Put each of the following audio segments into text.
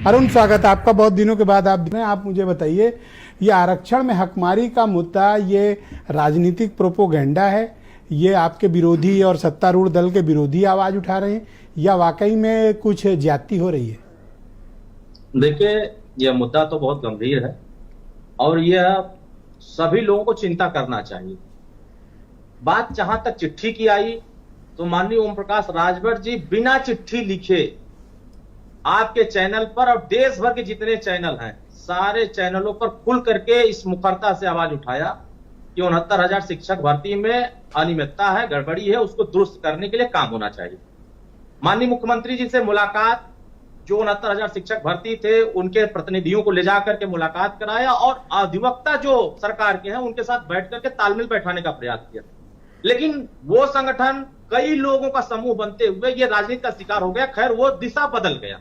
अरुण, स्वागत है आपका। बहुत दिनों के बाद आप मुझे बताइए, ये आरक्षण में हकमारी का मुद्दा ये राजनीतिक प्रोपोगेंडा है, ये आपके विरोधी और सत्तारूढ़ दल के विरोधी आवाज उठा रहे हैं, या वाकई में कुछ ज्यादती हो रही है? देखिए, यह मुद्दा तो बहुत गंभीर है और यह सभी लोगों को चिंता करना चाहिए। बात जहां तक चिट्ठी की आई तो माननीय ओम प्रकाश राजभर जी बिना चिट्ठी लिखे आपके चैनल पर और देश भर के जितने चैनल हैं सारे चैनलों पर खुल करके इस मुखरता से आवाज उठाया कि 69,000 शिक्षक भर्ती में अनियमितता है, गड़बड़ी है, उसको दुरुस्त करने के लिए काम होना चाहिए। माननीय मुख्यमंत्री जी से मुलाकात, जो 69,000 शिक्षक भर्ती थे उनके प्रतिनिधियों को ले जाकर के मुलाकात कराया और अधिवक्ता जो सरकार के हैं उनके साथ बैठ करके तालमेल बैठाने का प्रयास किया। लेकिन वो संगठन कई लोगों का समूह बनते हुए ये राजनीति का शिकार हो गया। खैर, वो दिशा बदल गया।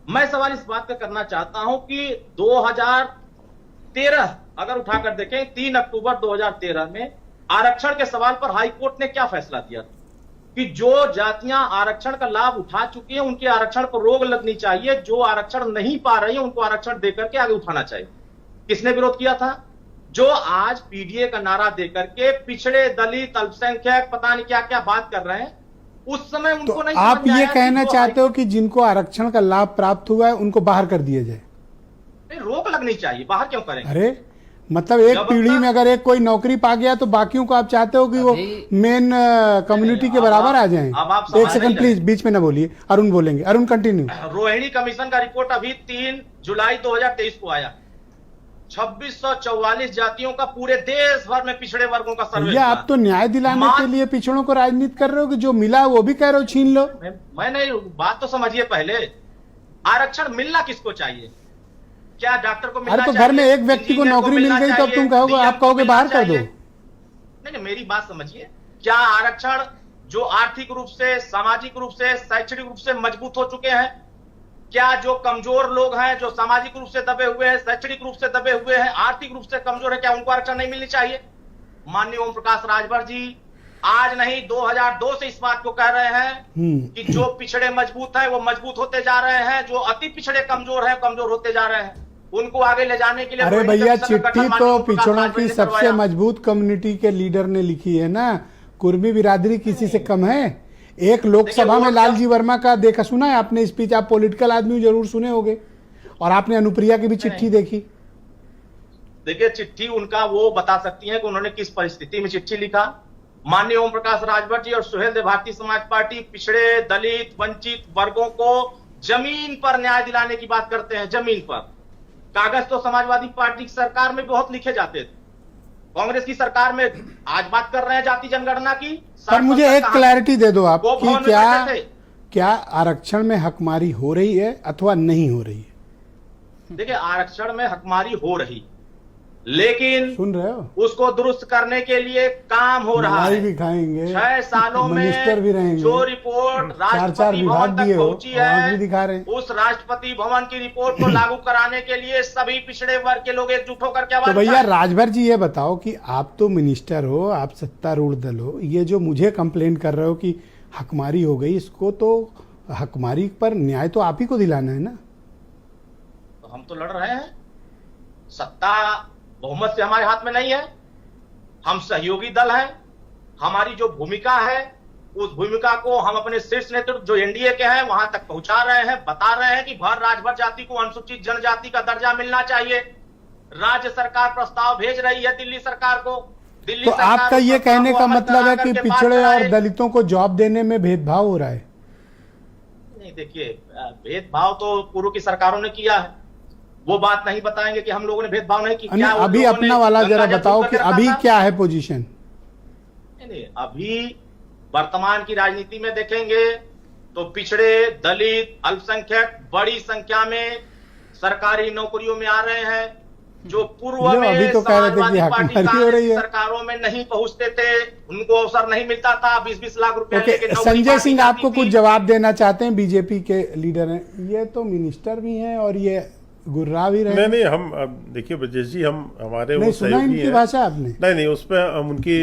मैं सवाल इस बात का करना चाहता हूं कि 2013 अगर उठाकर देखें, 3 अक्टूबर 2013 में आरक्षण के सवाल पर हाईकोर्ट ने क्या फैसला दिया कि जो जातियां आरक्षण का लाभ उठा चुकी हैं उनके आरक्षण पर रोक लगनी चाहिए, जो आरक्षण नहीं पा रही है उनको आरक्षण देकर के आगे उठाना चाहिए। किसने विरोध किया था? जो आज पीडीए का नारा देकर के पिछड़े, दलित, अल्पसंख्यक पता नहीं क्या क्या बात कर रहे हैं, उस समय उनको तो नहीं। आप ये कहना चाहते हो कि जिनको आरक्षण का लाभ प्राप्त हुआ है उनको बाहर कर दिया जाए? रोक लगनी चाहिए। बाहर क्यों करेंगे? अरे मतलब एक पीढ़ी में अगर एक कोई नौकरी पा गया तो बाकियों को आप चाहते हो कि वो मेन कम्युनिटी के बराबर आ जाएं? एक सेकंड प्लीज, बीच में ना बोलिए, अरुण बोलेंगे। अरुण कंटिन्यू। रोहिणी कमीशन का रिपोर्ट अभी 3 जुलाई 2023 को आया। 2644 जातियों का पूरे देश भर में पिछड़े वर्गों का सर्वे। ये आप तो न्याय दिलाने के लिए पिछड़ों को राजनीति कर रहे हो कि जो मिला वो भी कह रहे हो छीन लो? मैं नहीं, बात तो समझिए पहले। आरक्षण मिलना किसको चाहिए? क्या डॉक्टर को मिलना चाहिए? तो घर में एक व्यक्ति को नौकरी मिल गई तो अब तुम कहोगे, आप कहोगे बाहर कर दो? नहीं, मेरी बात समझिए। क्या आरक्षण जो आर्थिक रूप से, सामाजिक रूप से, शैक्षणिक रूप से मजबूत हो चुके हैं, क्या जो कमजोर लोग हैं, जो सामाजिक रूप से दबे हुए हैं, शैक्षणिक रूप से दबे हुए हैं, आर्थिक रूप से कमजोर है, क्या उनको आरक्षण नहीं मिलनी चाहिए? माननीय ओम प्रकाश राजभर जी आज नहीं 2002 से इस बात को कह रहे हैं कि जो पिछड़े मजबूत है वो मजबूत होते जा रहे हैं, जो अति पिछड़े कमजोर है कमजोर होते जा रहे हैं, उनको आगे ले जाने के लिए। अरे भैया, चिट्ठी तो पिछड़ों की सबसे मजबूत कम्युनिटी के लीडर ने लिखी है ना। कुर्मी बिरादरी किसी से कम है? एक लोकसभा में लालजी वर्मा का देखा सुना है आपने स्पीच? आप पॉलिटिकल आदमी जरूर सुने होंगे। और आपने अनुप्रिया की भी चिट्ठी देखी? देखिए, चिट्ठी उनका वो बता सकती है कि उन्होंने किस परिस्थिति में चिट्ठी लिखा। माननीय ओम प्रकाश राजभर जी और सुहेल देव भारतीय समाज पार्टी पिछड़े, दलित, वंचित वर्गों को जमीन पर न्याय दिलाने की बात करते हैं। जमीन पर कागज तो समाजवादी पार्टी की सरकार में बहुत लिखे जाते थे, कांग्रेस की सरकार में आज बात कर रहे हैं जाति जनगणना की। सर, मुझे एक क्लैरिटी दे दो आप कि क्या आरक्षण में हकमारी हो रही है अथवा नहीं हो रही है? देखिए, आरक्षण में हकमारी हो रही, लेकिन सुन रहे हो, उसको दुरुस्त करने के लिए काम हो रहा है। भी खाएंगे, 6 सालों में भी रहेंगे, जो रिपोर्ट राष्ट्रपति भवन तक पहुंची है, दिखा रहे हैं। उस राष्ट्रपति भवन की रिपोर्ट को लागू कराने के लिए सभी पिछड़े वर्ग के लोग एकजुट होकर के आवाज तो भैया राजभर जी ये बताओ कि आप तो मिनिस्टर हो, आप सत्तारूढ़ दल हो, ये जो मुझे कंप्लेंट कर रहे हो कि हकमारी हो गई, इसको तो हकमारी पर न्याय तो आप ही को दिलाना है ना? तो हम तो लड़ रहे हैं। सत्ता बहुमत से हमारे हाथ में नहीं है, हम सहयोगी दल हैं। हमारी जो भूमिका है उस भूमिका को हम अपने शीर्ष नेतृत्व जो एनडीए के हैं वहां तक पहुंचा रहे हैं, बता रहे हैं कि भर राजभर जाति को अनुसूचित जनजाति का दर्जा मिलना चाहिए। राज्य सरकार प्रस्ताव भेज रही है दिल्ली सरकार को। दिल्ली तो आपका ये कहने का मतलब है कि पिछड़े और दलितों को जॉब देने में भेदभाव हो रहा है? नहीं, देखिए, भेदभाव तो पूर्व की सरकारों ने किया है, वो बात नहीं बताएंगे कि हम लोगों ने भेदभाव नहीं किया। अभी अपना वाला जरा बताओ कि अभी क्या है पोजीशन? नहीं, अभी वर्तमान की राजनीति में देखेंगे तो पिछड़े, दलित, अल्पसंख्यक बड़ी संख्या में सरकारी नौकरियों में आ रहे हैं। जो पूर्व में अभी तो कह रहे थे कि हकमारी हो रही है, सरकारों में नहीं पहुंचते थे, उनको अवसर नहीं मिलता था, 20-20 लाख रुपए। संजय सिंह आपको कुछ जवाब देना चाहते हैं, बीजेपी के लीडर हैं, ये तो मिनिस्टर भी हैं और ये गुर्रा भी रहे। नहीं, हम देखिए ब्रजेश जी, हम हमारे वो सुना इनकी भाषा आपने? नहीं, उस पर हम उनकी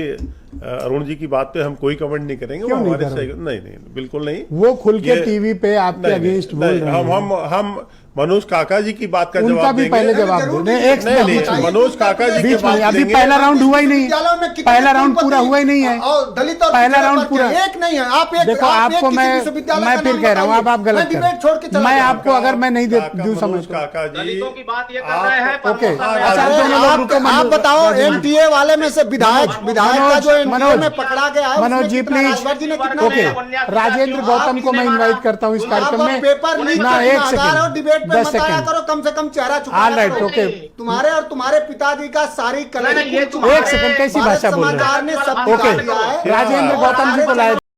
अरुण जी की बात पे हम कोई कमेंट नहीं करेंगे। क्यों वो नहीं हमारे कर रहे? नहीं, बिल्कुल नहीं। वो खुल के ये- टीवी पे आपके नहीं, अगेंस्ट बोल नहीं, रहे हैं। हम मनोज काका जी की बात का उनका जवाब भी देंगे। पहले जवाब दो। जरूर नहीं, दीजिए। एक नहीं, बीच में। मनोज काका जी की बीच में बात अभी देंगे। पहला राउंड हुआ ही नहीं। विद्यालयों में कितने पहला राउंड कुलपति पूरा हुआ ही नहीं है। और दलित और पहला पिछड़ा राउंड वर्ग के पूरा एक नहीं है। आप एक देखो, आप एक आपको किसी मैं विश्वविद्यालय मैं का फिर नाम कह रहा हूँ, बताइए। आप गलत मैं कर डिबेट छोड़ के चला मैं जाऊंगा। आपको अगर मैं नहीं दे काका, दूं मनोज समझ को। काका जी दलितों की बात ये कर आप- रहे हैं ओके। प्रमोशन अच्छा, में- दोनों लोग रुको, आप मनोज- बताओ एनटीए वाले में से विधायक का जो एनटीए मनोज में पकड़ा गया है मनोज उसमें जी कितना प्लीज। राजभर जी ने कितना ओके, दिया? राजेंद्र गौतम को मैं इनवाइट करता हूँ इस कार्यक्रम में। पेपर लीक ना, करना एक आधार सेकंड, और डिबेट में 10 मत आया सेकंड। करो, कम से कम चेहरा छुपा All right, करो। okay. तुम्हारे और तुम्हारे पिताजी का सारी नहीं, ये कलह तुम्हारे- एक सेकंड, कैसी भारत भाषा बोल रहे हैं? समाचार ने सब ओके, दिया है। राजेंद्र गौतम जी को लाए।